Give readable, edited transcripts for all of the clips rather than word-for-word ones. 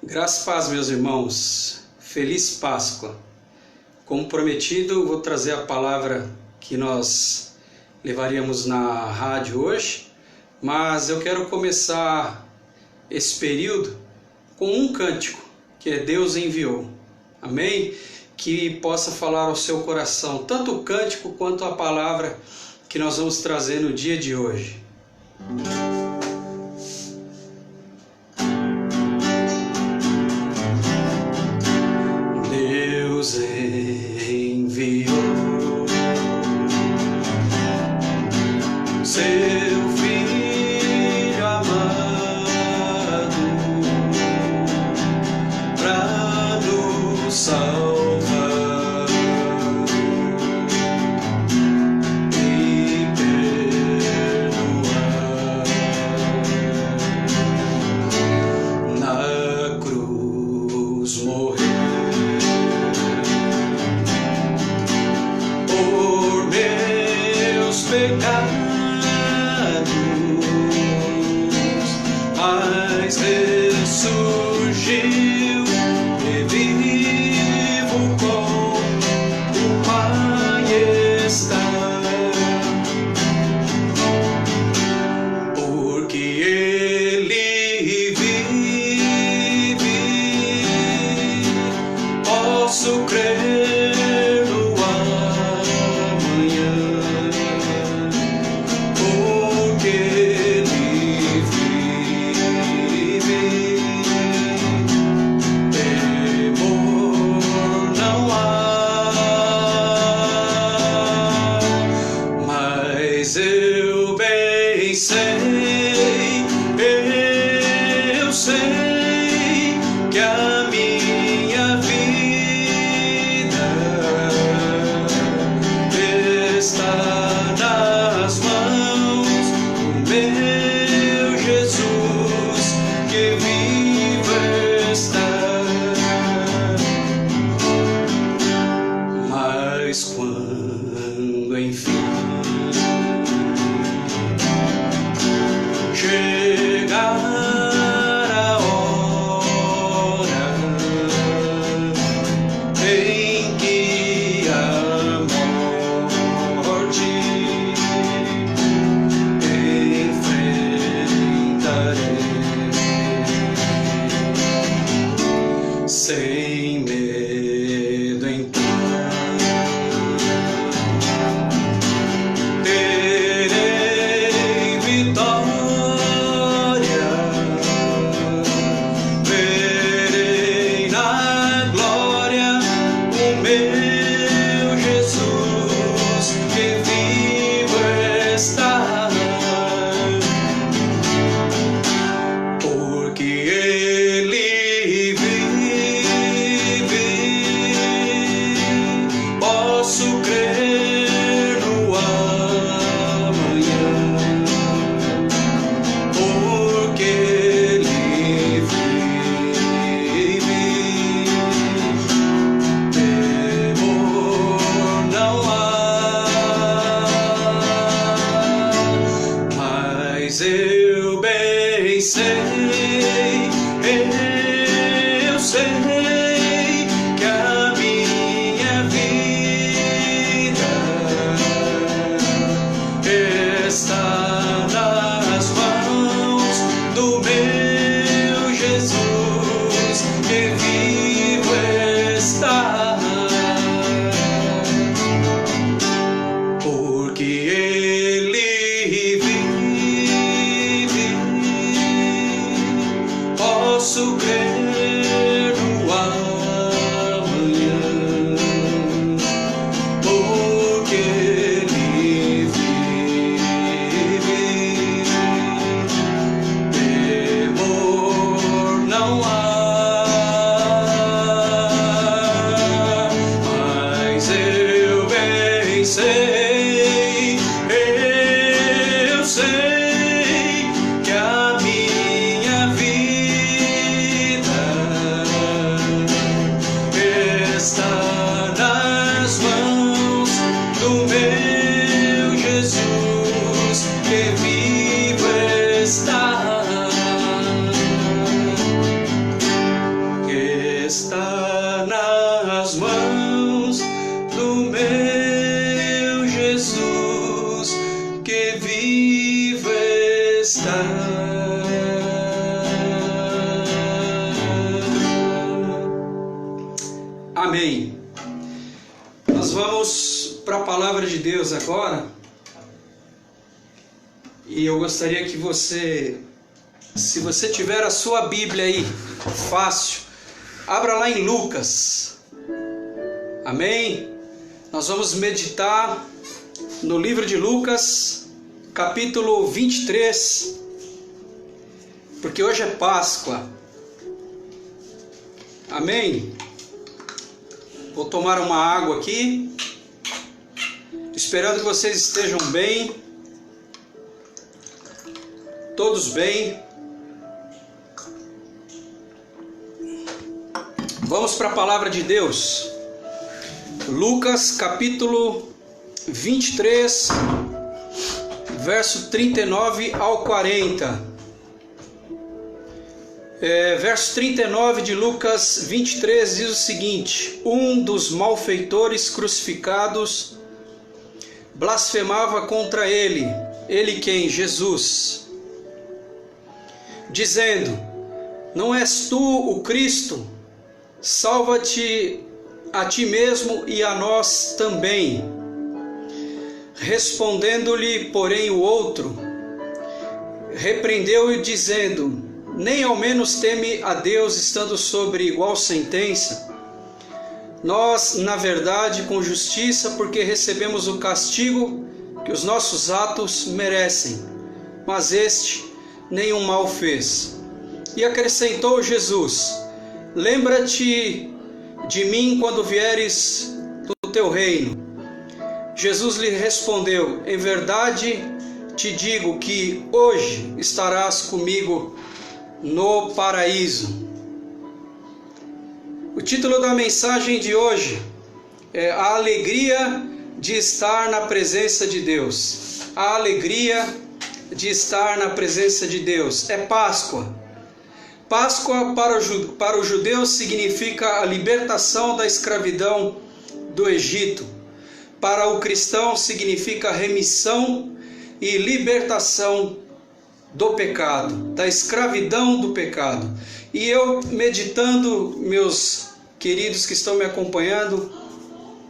Graças e paz, meus irmãos. Feliz Páscoa. Como prometido, vou trazer a palavra que nós levaríamos na rádio hoje, mas eu quero começar esse período com um cântico que Deus enviou. Amém? Que possa falar ao seu coração, tanto o cântico quanto a palavra que nós vamos trazer no dia de hoje. Deus enviou seu Filho amado para nos salvar e perdoar. Na cruz morreu pecados, mas ressurgiu e vivo com o Pai está, porque Ele vive, posso crer no amanhã. Eu bem sei, eu sei que a minha vida está nas mãos do meu Jesus que vivo está. Mas quando enfim chegar a hora em que a morte enfrentarei sem medo, então terei vitória. Posso crer no amanhã, porque Ele vive, temor não há, mas eu bem sei, eu sei que a minha vida está nas mãos do meu Jesus que vivo está, porque Ele vive, posso crer no amanhã, porque Ele vive, temor não há, mas eu bem sei, eu sei que a minha vida Amém. Nós vamos para a palavra de Deus agora. E eu gostaria que você, se você tiver a sua Bíblia aí, fácil, abra lá em Lucas. Amém? Nós vamos meditar no livro de Lucas, capítulo 23, porque hoje é Páscoa. Amém? Vou tomar uma água aqui, esperando que vocês estejam bem, todos bem. Vamos para a palavra de Deus. Lucas capítulo 23, verso 39 ao 40. Verso 39 de Lucas 23 diz o seguinte: um dos malfeitores crucificados blasfemava contra ele. Ele quem? Jesus, dizendo: não és tu o Cristo? Salva-te a ti mesmo e a nós também. Respondendo-lhe, porém, o outro repreendeu-o, dizendo: nem ao menos teme a Deus, estando sobre igual sentença? Nós, na verdade, com justiça, porque recebemos o castigo que os nossos atos merecem, mas este nenhum mal fez. E acrescentou Jesus: lembra-te de mim quando vieres do teu reino. Jesus lhe respondeu: em verdade te digo que hoje estarás comigo no paraíso. O título da mensagem de hoje é a alegria de estar na presença de Deus. A alegria de estar na presença de Deus. É Páscoa. Páscoa para o judeu significa a libertação da escravidão do Egito. Para o cristão significa remissão e libertação do pecado, da escravidão do pecado. E eu, meditando, meus queridos que estão me acompanhando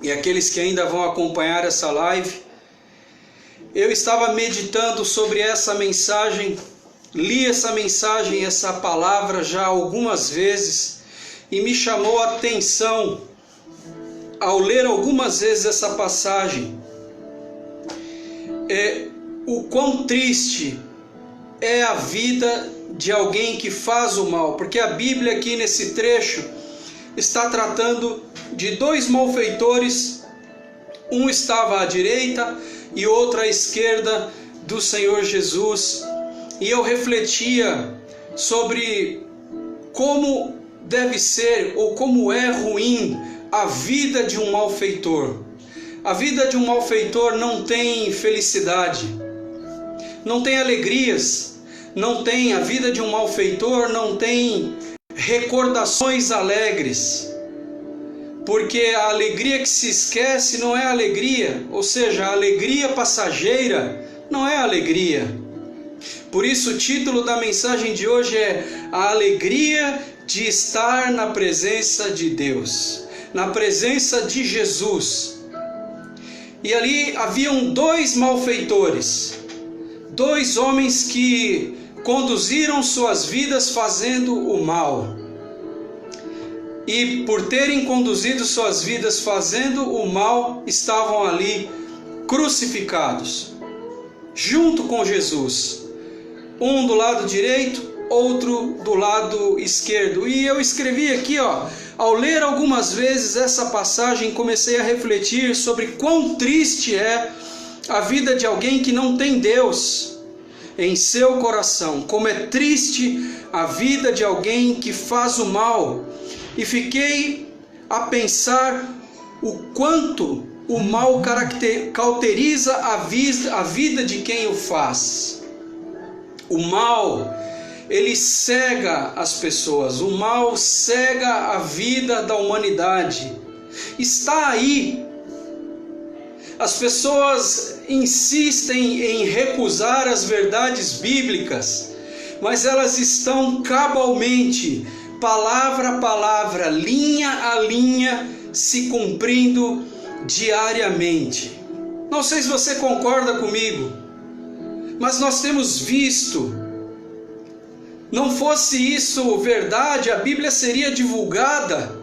e aqueles que ainda vão acompanhar essa live, eu estava meditando sobre essa mensagem, li essa mensagem, essa palavra já algumas vezes, e me chamou a atenção ao ler algumas vezes essa passagem, o quão triste é a vida de alguém que faz o mal, porque a Bíblia aqui nesse trecho está tratando de dois malfeitores, um estava à direita e outro à esquerda do Senhor Jesus, e eu refletia sobre como deve ser ou como é ruim a vida de um malfeitor. A vida de um malfeitor não tem felicidade, não tem alegrias, não tem, a vida de um malfeitor não tem recordações alegres, porque a alegria que se esquece não é alegria, ou seja, a alegria passageira não é alegria. Por isso o título da mensagem de hoje é a alegria de estar na presença de Deus, na presença de Jesus. E ali haviam dois malfeitores, dois homens que conduziram suas vidas fazendo o mal. E por terem conduzido suas vidas fazendo o mal, estavam ali crucificados, junto com Jesus. Um do lado direito, outro do lado esquerdo. E eu escrevi aqui, ao ler algumas vezes essa passagem, comecei a refletir sobre quão triste é a vida de alguém que não tem Deus em seu coração, como é triste a vida de alguém que faz o mal. E fiquei a pensar o quanto o mal cauteriza a vida de quem o faz. O mal, ele cega as pessoas, o mal cega a vida da humanidade. Está aí. As pessoas insistem em recusar as verdades bíblicas, mas elas estão cabalmente, palavra a palavra, linha a linha, se cumprindo diariamente. Não sei se você concorda comigo, mas nós temos visto. Não fosse isso verdade, a Bíblia seria divulgada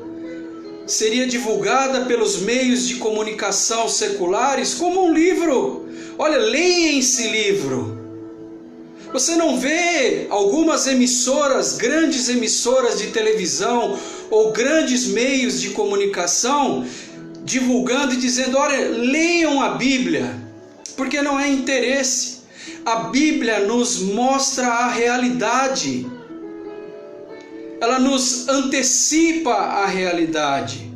pelos meios de comunicação seculares como um livro. Olha, leia esse livro. Você não vê algumas emissoras, grandes emissoras de televisão ou grandes meios de comunicação divulgando e dizendo: olha, leiam a Bíblia, porque não é interesse. A Bíblia nos mostra a realidade. Ela nos antecipa a realidade.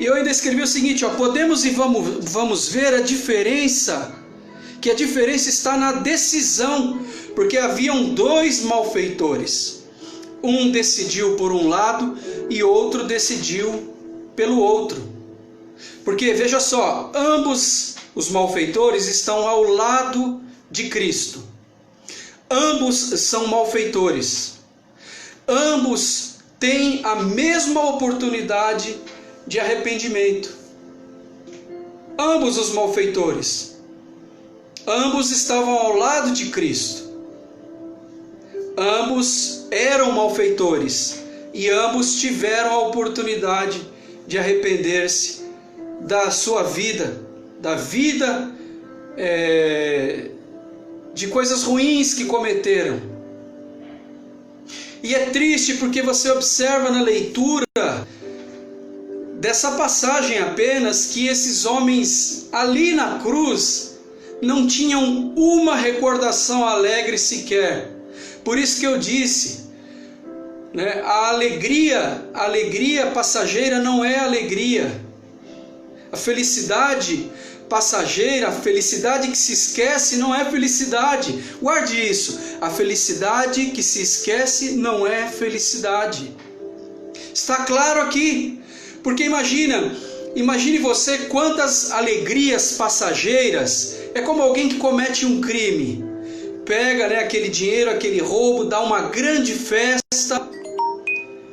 E eu ainda escrevi o seguinte, podemos e vamos ver a diferença, que a diferença está na decisão, porque haviam dois malfeitores. Um decidiu por um lado e outro decidiu pelo outro. Porque, veja só, ambos os malfeitores estão ao lado de Cristo. Ambos são malfeitores. Ambos têm a mesma oportunidade de arrependimento. Ambos os malfeitores. Ambos estavam ao lado de Cristo. Ambos eram malfeitores. E ambos tiveram a oportunidade de arrepender-se da sua vida, da vida de coisas ruins que cometeram. E é triste porque você observa na leitura dessa passagem apenas que esses homens ali na cruz não tinham uma recordação alegre sequer. Por isso que eu disse, né, a alegria passageira não é alegria. A felicidade passageira, a felicidade que se esquece não é felicidade. Guarde isso. A felicidade que se esquece não é felicidade. Está claro aqui. Porque imagine você quantas alegrias passageiras. É como alguém que comete um crime. Pega, né, aquele dinheiro, aquele roubo, dá uma grande festa,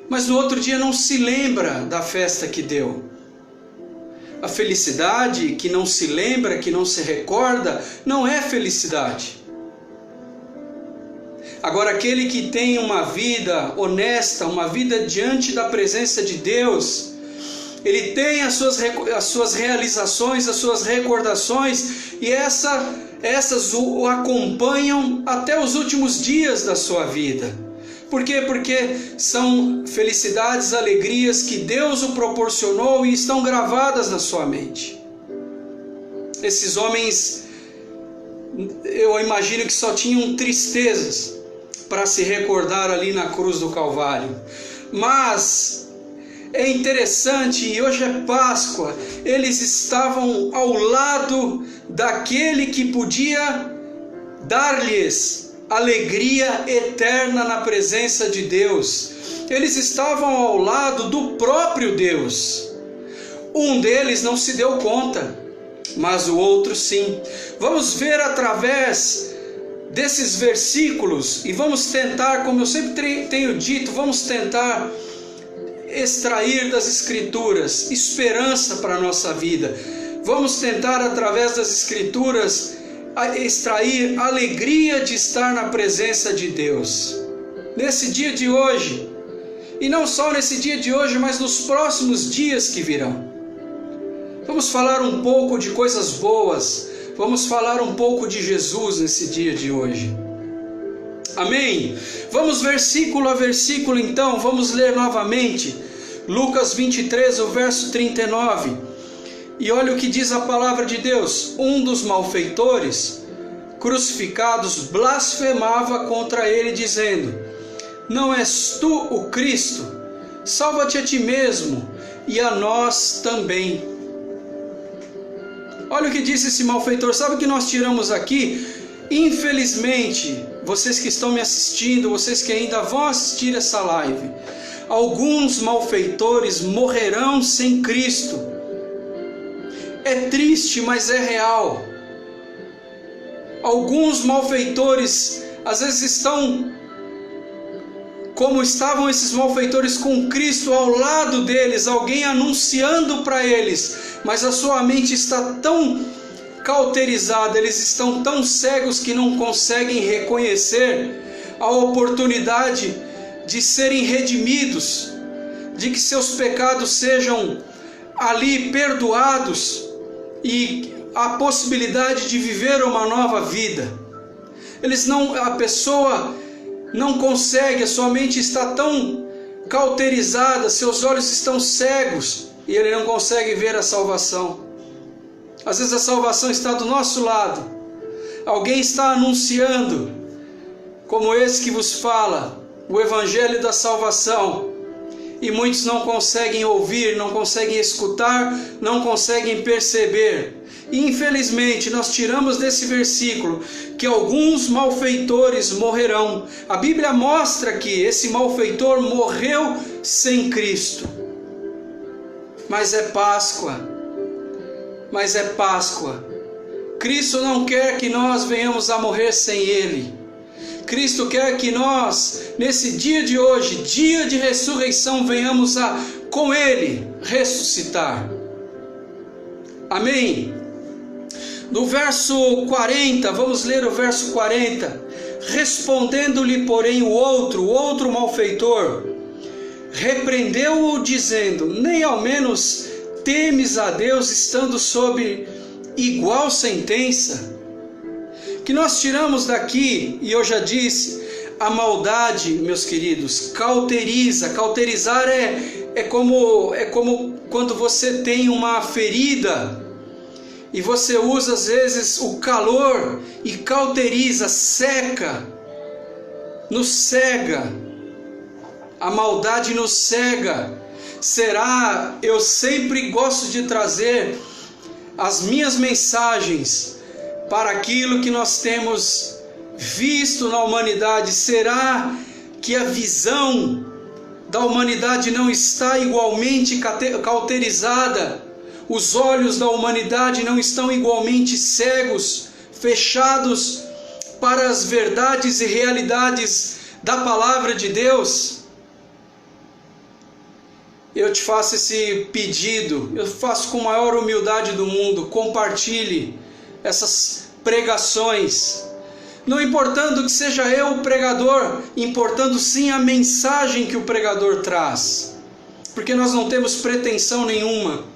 mas no outro dia não se lembra da festa que deu. A felicidade que não se lembra, que não se recorda, não é felicidade. Agora, aquele que tem uma vida honesta, uma vida diante da presença de Deus, ele tem as suas realizações, as suas recordações, e essas o acompanham até os últimos dias da sua vida. Por quê? Porque são felicidades, alegrias que Deus o proporcionou e estão gravadas na sua mente. Esses homens, eu imagino que só tinham tristezas para se recordar ali na cruz do Calvário. Mas é interessante, e hoje é Páscoa, eles estavam ao lado daquele que podia dar-lhes alegria eterna na presença de Deus. Eles estavam ao lado do próprio Deus. Um deles não se deu conta, mas o outro sim. Vamos ver através desses versículos e vamos tentar, como eu sempre tenho dito, vamos tentar extrair das Escrituras esperança para a nossa vida. Vamos tentar através das Escrituras extrair alegria de estar na presença de Deus. Nesse dia de hoje, e não só nesse dia de hoje, mas nos próximos dias que virão. Vamos falar um pouco de coisas boas, vamos falar um pouco de Jesus nesse dia de hoje. Amém? Vamos versículo a versículo então, vamos ler novamente. Lucas 23, o verso 39. E olha o que diz a palavra de Deus. Um dos malfeitores crucificados blasfemava contra ele, dizendo: não és tu o Cristo? Salva-te a ti mesmo e a nós também. Olha o que disse esse malfeitor. Sabe o que nós tiramos aqui? Infelizmente, vocês que estão me assistindo, vocês que ainda vão assistir essa live, alguns malfeitores morrerão sem Cristo. É triste, mas é real. Alguns malfeitores às vezes estão como estavam esses malfeitores com Cristo ao lado deles, alguém anunciando para eles, mas a sua mente está tão cauterizada, eles estão tão cegos que não conseguem reconhecer a oportunidade de serem redimidos, de que seus pecados sejam ali perdoados e a possibilidade de viver uma nova vida. A pessoa não consegue, a sua mente está tão cauterizada, seus olhos estão cegos e ele não consegue ver a salvação. Às vezes a salvação está do nosso lado, alguém está anunciando, como esse que vos fala, o Evangelho da salvação, e muitos não conseguem ouvir, não conseguem escutar, não conseguem perceber. E infelizmente nós tiramos desse versículo que alguns malfeitores morrerão. A Bíblia mostra que esse malfeitor morreu sem Cristo. Mas é Páscoa. Cristo não quer que nós venhamos a morrer sem Ele. Cristo quer que nós, nesse dia de hoje, dia de ressurreição, venhamos a, com Ele, ressuscitar. Amém? No verso 40, vamos ler o verso 40. Respondendo-lhe, porém, o outro malfeitor, repreendeu-o, dizendo: nem ao menos temes a Deus, estando sob igual sentença? Que nós tiramos daqui, e eu já disse, a maldade, meus queridos, cauteriza. Cauterizar é como quando você tem uma ferida e você usa às vezes o calor e cauteriza, seca, nos cega. A maldade nos cega. Eu sempre gosto de trazer as minhas mensagens para aquilo que nós temos visto na humanidade. Será que a visão da humanidade não está igualmente cauterizada? Os olhos da humanidade não estão igualmente cegos, fechados para as verdades e realidades da palavra de Deus? Eu te faço esse pedido, eu faço com a maior humildade do mundo: compartilhe essas pregações, não importando que seja eu o pregador, importando sim a mensagem que o pregador traz, porque nós não temos pretensão nenhuma.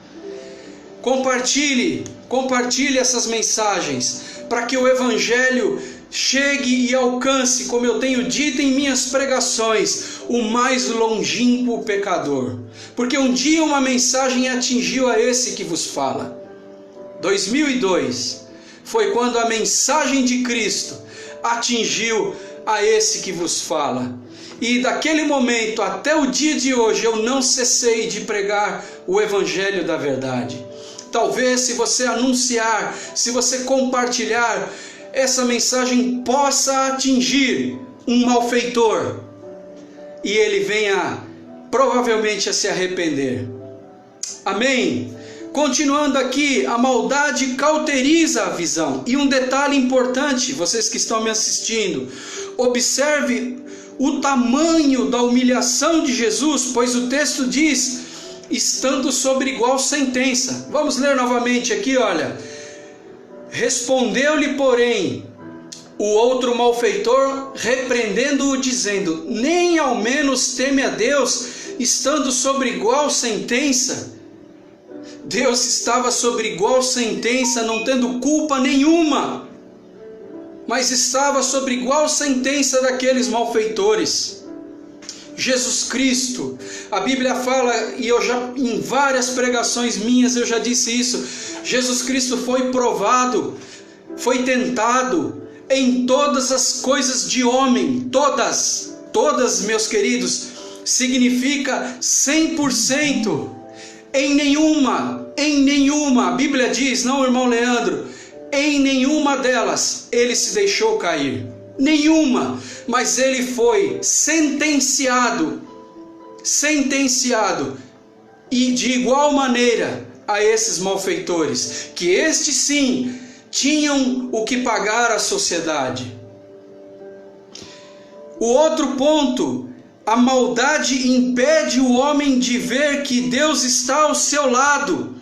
Compartilhe essas mensagens, para que o Evangelho chegue e alcance, como eu tenho dito em minhas pregações, o mais longínquo pecador, porque um dia uma mensagem atingiu a esse que vos fala. 2002 foi quando a mensagem de Cristo atingiu a esse que vos fala. E daquele momento até o dia de hoje eu não cessei de pregar o Evangelho da verdade. Talvez se você anunciar, se você compartilhar, essa mensagem possa atingir um malfeitor e ele venha provavelmente a se arrepender. Amém? Continuando aqui, a maldade cauteriza a visão. E um detalhe importante, vocês que estão me assistindo, observe o tamanho da humilhação de Jesus, pois o texto diz: estando sobre igual sentença. Vamos ler novamente aqui, olha. Respondeu-lhe, porém, o outro malfeitor, repreendendo-o, dizendo: nem ao menos teme a Deus, estando sobre igual sentença. Deus estava sobre igual sentença, não tendo culpa nenhuma, mas estava sobre igual sentença daqueles malfeitores. Jesus Cristo, a Bíblia fala, e eu já em várias pregações minhas eu já disse isso, Jesus Cristo foi provado, foi tentado em todas as coisas de homem, todas, meus queridos, significa 100%, em nenhuma, a Bíblia diz, não, irmão Leandro, em nenhuma delas ele se deixou cair, nenhuma, mas ele foi sentenciado, e de igual maneira a esses malfeitores, que estes sim tinham o que pagar à sociedade. O outro ponto a maldade impede o homem de ver que Deus está ao seu lado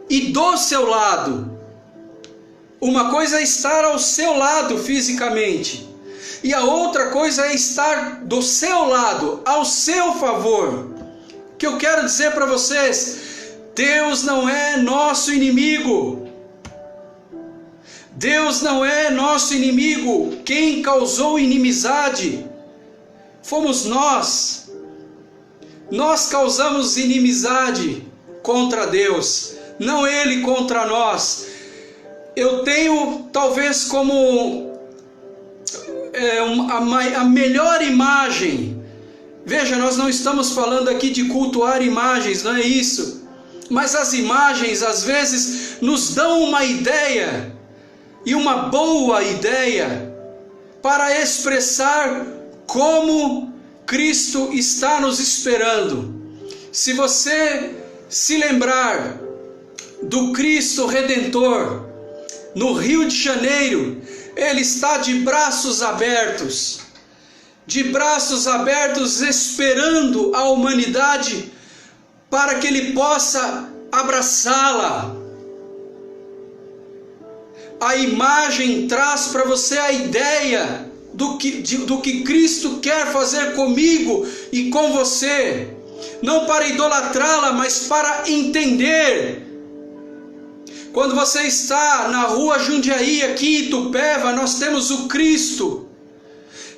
e do seu lado. Uma coisa é estar ao seu lado fisicamente, e a outra coisa é estar do seu lado, ao seu favor. O que eu quero dizer para vocês: Deus não é nosso inimigo. Deus não é nosso inimigo. Quem causou inimizade fomos nós. Nós causamos inimizade contra Deus, não Ele contra nós. Eu tenho talvez como a melhor imagem. Veja, nós não estamos falando aqui de cultuar imagens, não é isso. Mas as imagens às vezes nos dão uma ideia, e uma boa ideia, para expressar como Cristo está nos esperando. Se você se lembrar do Cristo Redentor no Rio de Janeiro, Ele está de braços abertos esperando a humanidade para que Ele possa abraçá-la. A imagem traz para você a ideia do que Cristo quer fazer comigo e com você, não para idolatrá-la, mas para entender. Quando você está na rua Jundiaí, aqui em Itupeva, nós temos o Cristo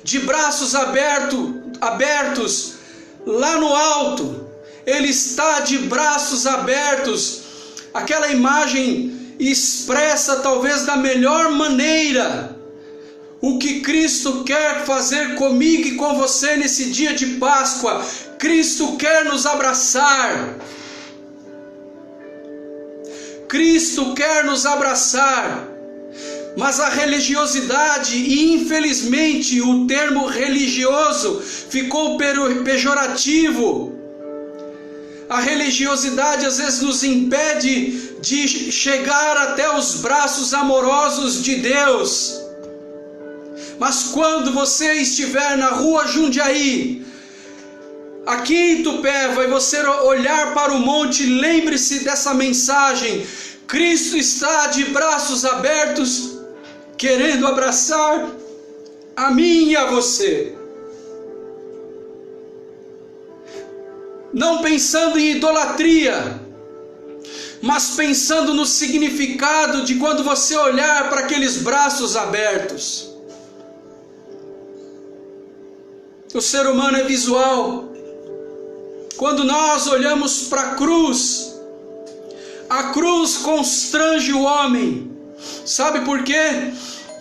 de braços abertos lá no alto. Ele está de braços abertos. Aquela imagem expressa talvez da melhor maneira o que Cristo quer fazer comigo e com você nesse dia de Páscoa. Cristo quer nos abraçar. Cristo quer nos abraçar. Mas a religiosidade, e infelizmente o termo religioso ficou pejorativo. A religiosidade às vezes nos impede de chegar até os braços amorosos de Deus. Mas quando você estiver na rua Jundiaí, aqui em Itupeva, e você olhar para o monte, lembre-se dessa mensagem: Cristo está de braços abertos, querendo abraçar a mim e a você. Não pensando em idolatria, mas pensando no significado de quando você olhar para aqueles braços abertos. O ser humano é visual. Quando nós olhamos para a cruz constrange o homem. Sabe por quê?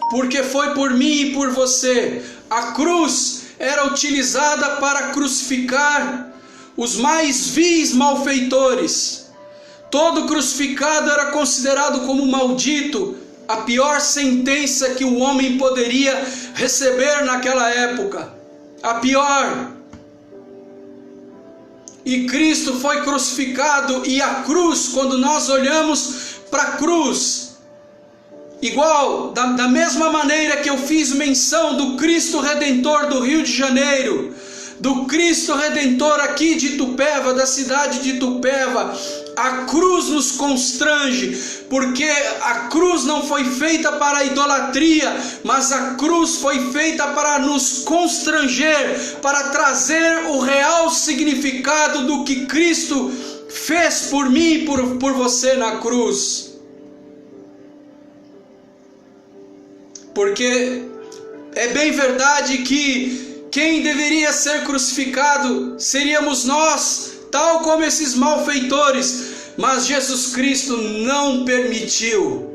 Porque foi por mim e por você. A cruz era utilizada para crucificar os mais vis malfeitores. Todo crucificado era considerado como maldito, a pior sentença que o homem poderia receber naquela época. A pior. E Cristo foi crucificado, e a cruz, quando nós olhamos para a cruz, igual, da mesma maneira que eu fiz menção do Cristo Redentor do Rio de Janeiro, do Cristo Redentor aqui de Itupeva, da cidade de Itupeva, a cruz nos constrange, porque a cruz não foi feita para a idolatria, mas a cruz foi feita para nos constranger, para trazer o real significado do que Cristo fez por mim e por você na cruz. Porque é bem verdade que quem deveria ser crucificado seríamos nós, tal como esses malfeitores, mas Jesus Cristo não permitiu.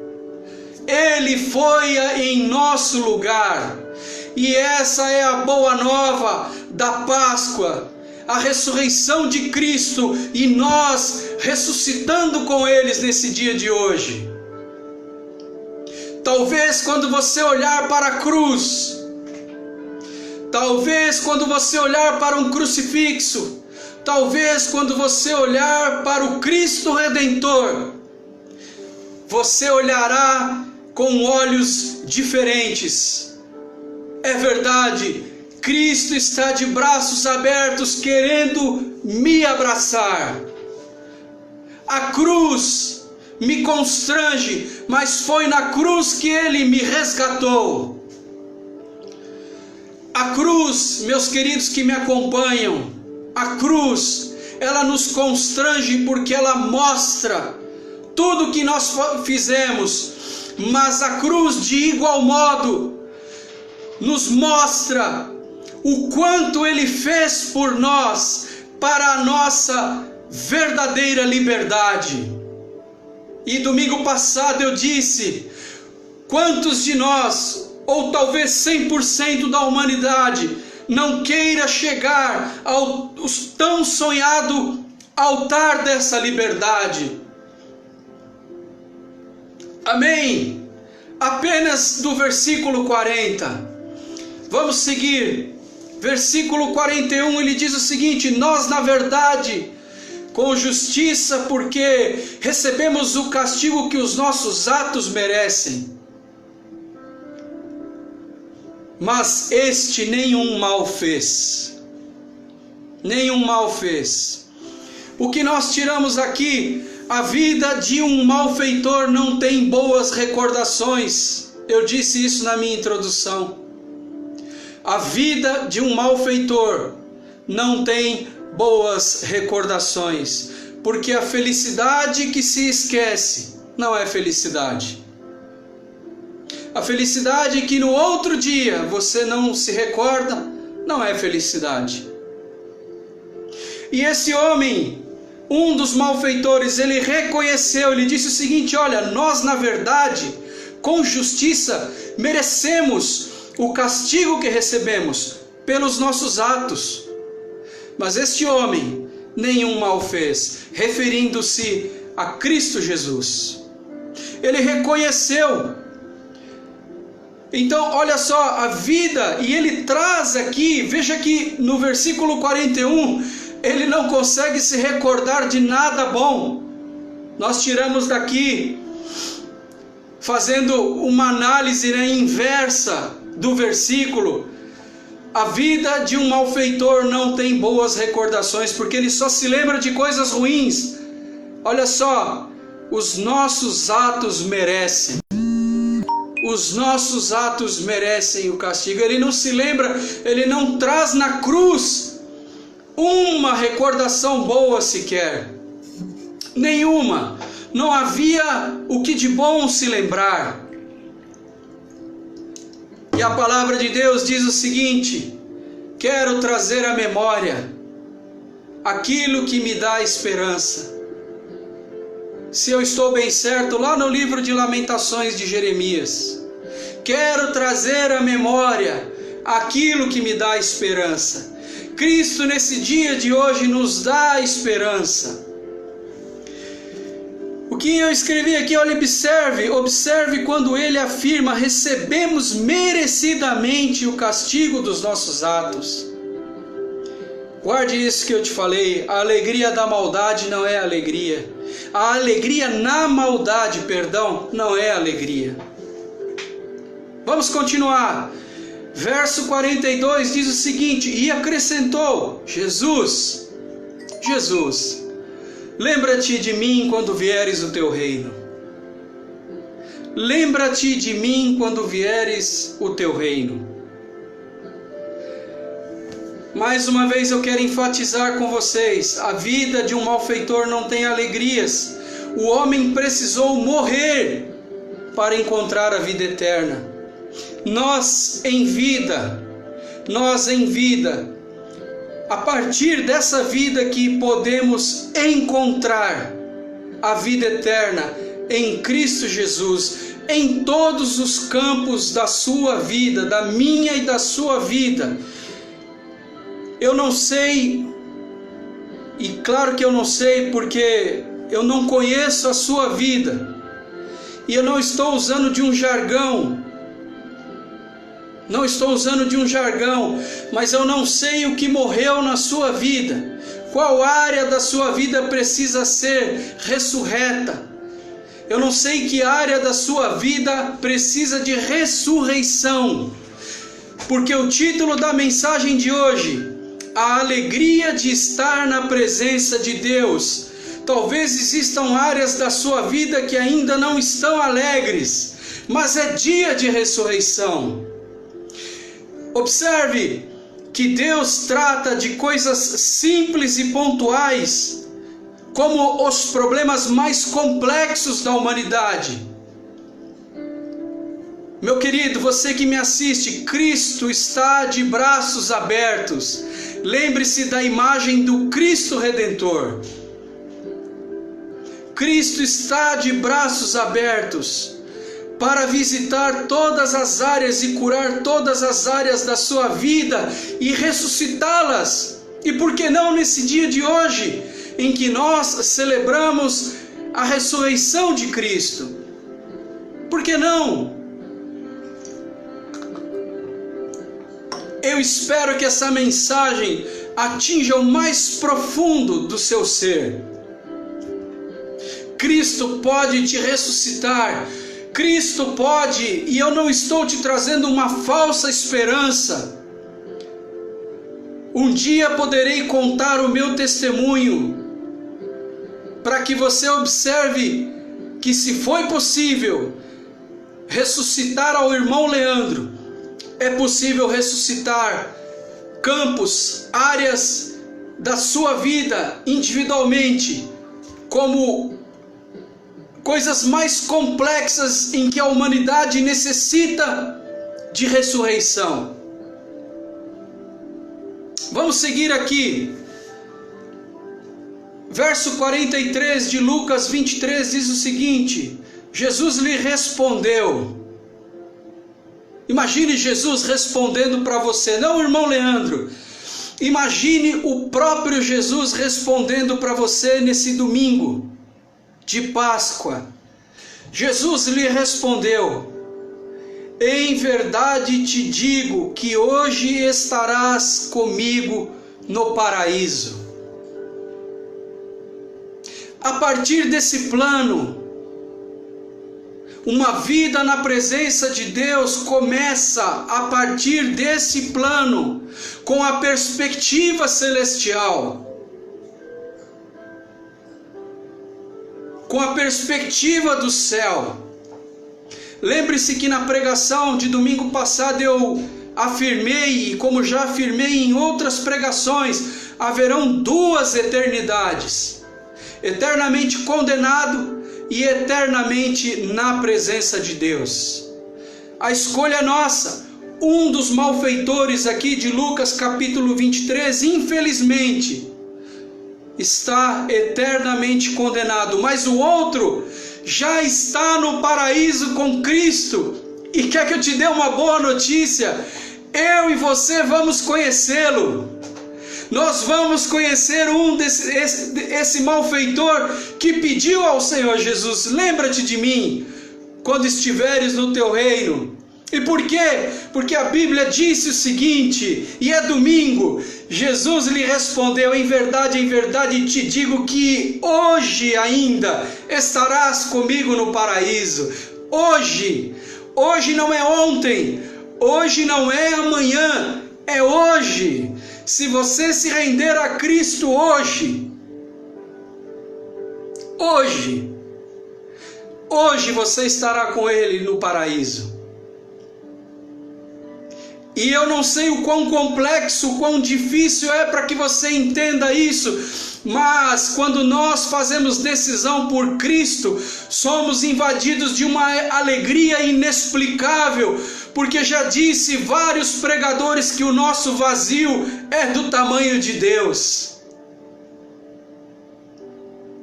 Ele foi em nosso lugar. E essa é a boa nova da Páscoa, a ressurreição de Cristo e nós ressuscitando com eles nesse dia de hoje. Talvez quando você olhar para a cruz, talvez quando você olhar para um crucifixo, talvez quando você olhar para o Cristo Redentor, você olhará com olhos diferentes. É verdade, Cristo está de braços abertos querendo me abraçar. A cruz me constrange, mas foi na cruz que Ele me resgatou. A cruz, meus queridos que me acompanham, a cruz, ela nos constrange porque ela mostra tudo que nós fizemos, mas a cruz de igual modo nos mostra o quanto Ele fez por nós para a nossa verdadeira liberdade. E domingo passado eu disse, quantos de nós, ou talvez 100% da humanidade, não queira chegar ao tão sonhado altar dessa liberdade? Amém? Apenas do versículo 40. Vamos seguir. Versículo 41, ele diz o seguinte: nós, na verdade, com justiça, porque recebemos o castigo que os nossos atos merecem. Mas este nenhum mal fez. Nenhum mal fez. O que nós tiramos aqui, a vida de um malfeitor não tem boas recordações. Eu disse isso na minha introdução. A vida de um malfeitor não tem boas recordações, porque a felicidade que se esquece não é felicidade. A felicidade que no outro dia você não se recorda não é felicidade. E esse homem, um dos malfeitores, ele reconheceu, ele disse o seguinte: olha, nós na verdade, com justiça, merecemos o castigo que recebemos pelos nossos atos. Mas este homem nenhum mal fez, referindo-se a Cristo Jesus. Ele reconheceu. Então, olha só, a vida, e ele traz aqui, veja que no versículo 41, ele não consegue se recordar de nada bom. Nós tiramos daqui, fazendo uma análise inversa do versículo, a vida de um malfeitor não tem boas recordações, porque ele só se lembra de coisas ruins. Olha só, os nossos atos merecem. Os nossos atos merecem o castigo. Ele não se lembra, ele não traz na cruz uma recordação boa sequer. Nenhuma. Não havia o que de bom se lembrar. E a palavra de Deus diz o seguinte: quero trazer à memória aquilo que me dá esperança. Se eu estou bem certo, lá no livro de Lamentações de Jeremias, quero trazer à memória aquilo que me dá esperança. Cristo nesse dia de hoje nos dá esperança. O que eu escrevi aqui, olha, observe quando ele afirma: recebemos merecidamente o castigo dos nossos atos. Guarde isso que eu te falei, a alegria da maldade não é alegria. A alegria na maldade, não é alegria. Vamos continuar. Verso 42 diz o seguinte: e acrescentou, Jesus, lembra-te de mim quando vieres o teu reino. Lembra-te de mim quando vieres o teu reino. Mais uma vez eu quero enfatizar com vocês: a vida de um malfeitor não tem alegrias. O homem precisou morrer para encontrar a vida eterna. Nós em vida, a partir dessa vida que podemos encontrar a vida eterna em Cristo Jesus, em todos os campos da sua vida, da minha e da sua vida. Eu não sei, e claro que eu não sei porque eu não conheço a sua vida, e eu não estou usando de um jargão, mas eu não sei o que morreu na sua vida, qual área da sua vida precisa ser ressurreta. Eu não sei que área da sua vida precisa de ressurreição. porque o título da mensagem de hoje, a alegria de estar na presença de Deus. Talvez existam áreas da sua vida que ainda não estão alegres, mas é dia de ressurreição. Observe que Deus trata de coisas simples e pontuais, como os problemas mais complexos da humanidade. Meu querido, você que me assiste, Cristo está de braços abertos. Lembre-se da imagem do Cristo Redentor. Cristo está de braços abertos para visitar todas as áreas e curar todas as áreas da sua vida e ressuscitá-las. E por que não nesse dia de hoje, em que nós celebramos a ressurreição de Cristo? Por que não? Eu espero que essa mensagem atinja o mais profundo do seu ser. Cristo pode te ressuscitar. Cristo pode, e eu não estou te trazendo uma falsa esperança. Um dia poderei contar o meu testemunho, para que você observe que se foi possível ressuscitar ao irmão Leandro, é possível ressuscitar campos, áreas da sua vida individualmente, como coisas mais complexas em que a humanidade necessita de ressurreição. Vamos seguir aqui. Verso 43 de Lucas 23 diz o seguinte: Jesus lhe respondeu. Imagine Jesus respondendo para você, não, irmão Leandro. Imagine o próprio Jesus respondendo para você nesse domingo de Páscoa. Jesus lhe respondeu: em verdade te digo que hoje estarás comigo no paraíso. A partir desse plano, uma vida na presença de Deus começa a partir desse plano, com a perspectiva celestial. Com a perspectiva do céu. Lembre-se que na pregação de domingo passado eu afirmei, e como já afirmei em outras pregações, haverão duas eternidades: eternamente condenado e eternamente na presença de Deus. A escolha é nossa. Um dos malfeitores aqui de Lucas capítulo 23, infelizmente, está eternamente condenado, mas o outro já está no paraíso com Cristo. E quer que eu te dê uma boa notícia? Eu e você vamos conhecê-lo. Nós vamos conhecer esse malfeitor que pediu ao Senhor Jesus: lembra-te de mim quando estiveres no teu reino. E por quê? Porque a Bíblia disse o seguinte, e é domingo. Jesus lhe respondeu: em verdade te digo que hoje ainda estarás comigo no paraíso. Hoje não é ontem, hoje não é amanhã, é hoje. Se você se render a Cristo hoje você estará com Ele no paraíso. E eu não sei o quão complexo, o quão difícil é para que você entenda isso, mas quando nós fazemos decisão por Cristo, somos invadidos de uma alegria inexplicável, porque já disse vários pregadores que o nosso vazio é do tamanho de Deus.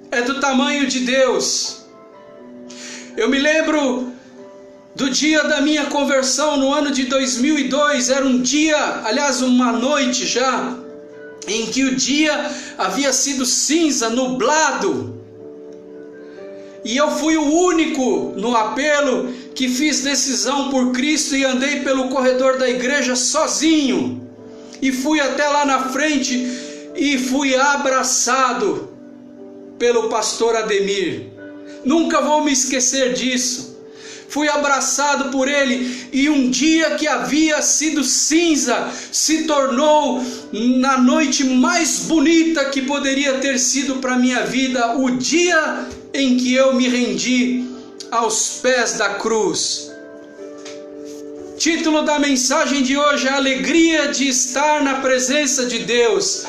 É do tamanho de Deus. Eu me lembro do dia da minha conversão no ano de 2002, era um dia, aliás uma noite já, em que o dia havia sido cinza, nublado. E eu fui o único no apelo que fiz decisão por Cristo e andei pelo corredor da igreja sozinho. E fui até lá na frente e fui abraçado pelo pastor Ademir. Nunca vou me esquecer disso. fui abraçado por Ele, e um dia que havia sido cinza se tornou na noite mais bonita que poderia ter sido para a minha vida, o dia em que eu me rendi aos pés da cruz. Título da mensagem de hoje: a alegria de estar na presença de Deus.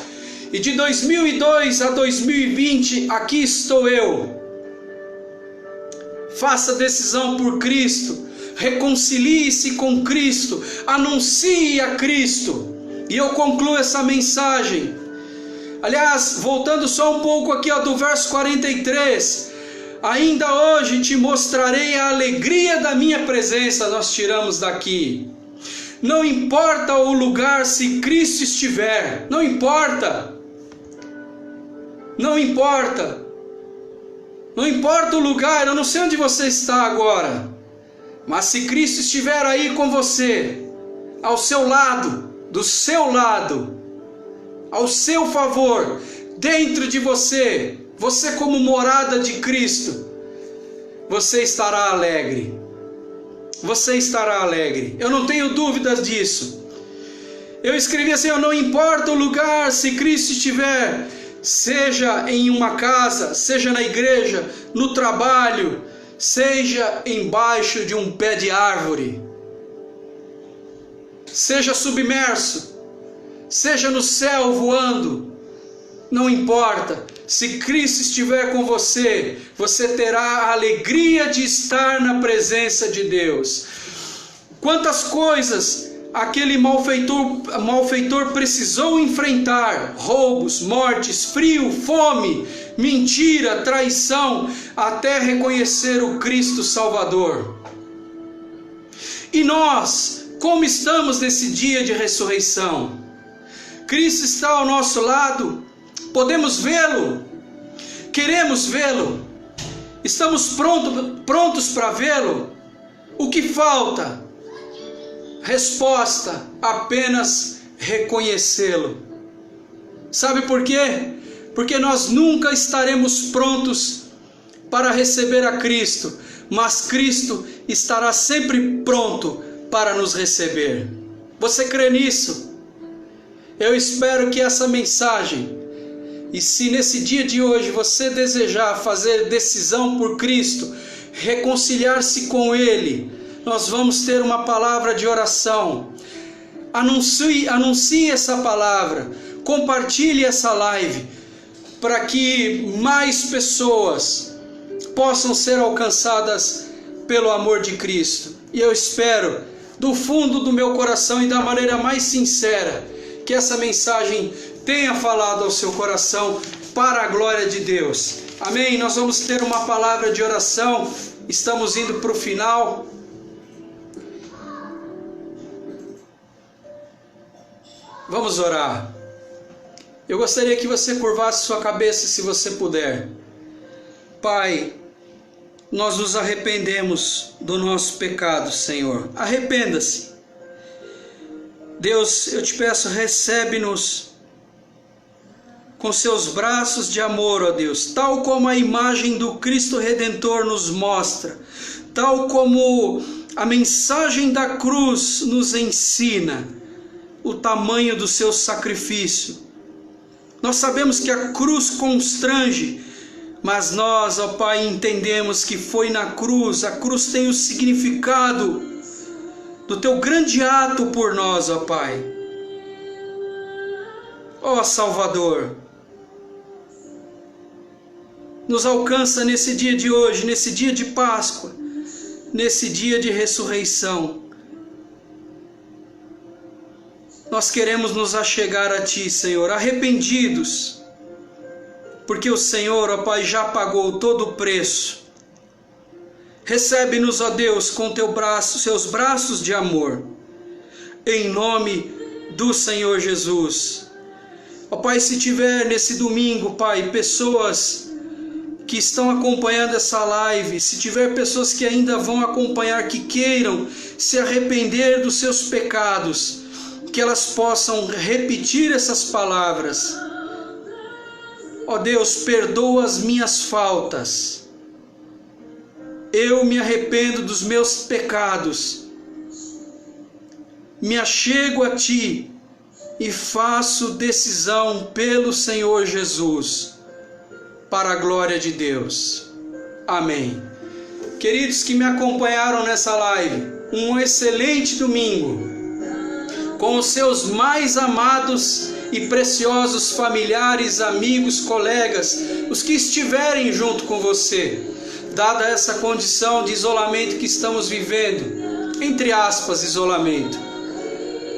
E de 2002 a 2020, aqui estou eu. Faça decisão por Cristo, reconcilie-se com Cristo, anuncie a Cristo. E eu concluo essa mensagem. Aliás, voltando só um pouco aqui do verso 43. Ainda hoje te mostrarei a alegria da minha presença, nós tiramos daqui. Não importa o lugar se Cristo estiver, não importa. Não importa. Não importa o lugar, eu não sei onde você está agora. Mas se Cristo estiver aí com você, ao seu lado, do seu lado, ao seu favor, dentro de você, você como morada de Cristo, você estará alegre. Você estará alegre. Eu não tenho dúvidas disso. Eu escrevi assim: não importa o lugar, se Cristo estiver, seja em uma casa, seja na igreja, no trabalho, seja embaixo de um pé de árvore, seja submerso, seja no céu voando, não importa. Se Cristo estiver com você, você terá a alegria de estar na presença de Deus. Quantas coisas aquele malfeitor precisou enfrentar: roubos, mortes, frio, fome, mentira, traição, até reconhecer o Cristo Salvador. E nós, como estamos nesse dia de ressurreição? Cristo está ao nosso lado, podemos vê-lo, queremos vê-lo, estamos prontos para vê-lo. O que falta? Resposta: apenas reconhecê-lo. Sabe por quê? Porque nós nunca estaremos prontos para receber a Cristo, mas Cristo estará sempre pronto para nos receber. Você crê nisso? Eu espero que essa mensagem, e se nesse dia de hoje você desejar fazer decisão por Cristo, reconciliar-se com Ele, nós vamos ter uma palavra de oração. Anuncie essa palavra, compartilhe essa live, para que mais pessoas possam ser alcançadas pelo amor de Cristo. E eu espero, do fundo do meu coração e da maneira mais sincera, que essa mensagem tenha falado ao seu coração para a glória de Deus. Amém? Nós vamos ter uma palavra de oração, estamos indo para o final. Vamos orar. Eu gostaria que você curvasse sua cabeça, se você puder. Pai, nós nos arrependemos do nosso pecado, Senhor. Arrependa-se. Deus, eu te peço, recebe-nos com seus braços de amor, ó Deus, tal como a imagem do Cristo Redentor nos mostra, tal como a mensagem da cruz nos ensina o tamanho do seu sacrifício. Nós sabemos que a cruz constrange, mas nós, ó Pai, entendemos que foi na cruz. A cruz tem o significado do teu grande ato por nós, ó Pai. Ó Salvador, nos alcança nesse dia de hoje, nesse dia de Páscoa, nesse dia de ressurreição. Nós queremos nos achegar a Ti, Senhor, arrependidos, porque o Senhor, ó Pai, já pagou todo o preço. Recebe-nos, ó Deus, com seus braços de amor, em nome do Senhor Jesus. Ó Pai, se tiver nesse domingo, Pai, pessoas que estão acompanhando essa live, se tiver pessoas que ainda vão acompanhar, que queiram se arrepender dos seus pecados, que elas possam repetir essas palavras: ó Deus, perdoa as minhas faltas. eu me arrependo dos meus pecados, me achego a Ti e faço decisão pelo Senhor Jesus, para a glória de Deus. Amém. Queridos que me acompanharam nessa live, um excelente domingo, com os seus mais amados e preciosos familiares, amigos, colegas, os que estiverem junto com você, dada essa condição de isolamento que estamos vivendo, entre aspas, isolamento,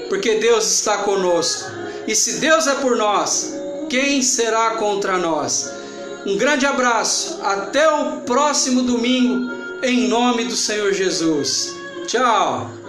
porque Deus está conosco, e se Deus é por nós, quem será contra nós? Um grande abraço, até o próximo domingo, em nome do Senhor Jesus. Tchau!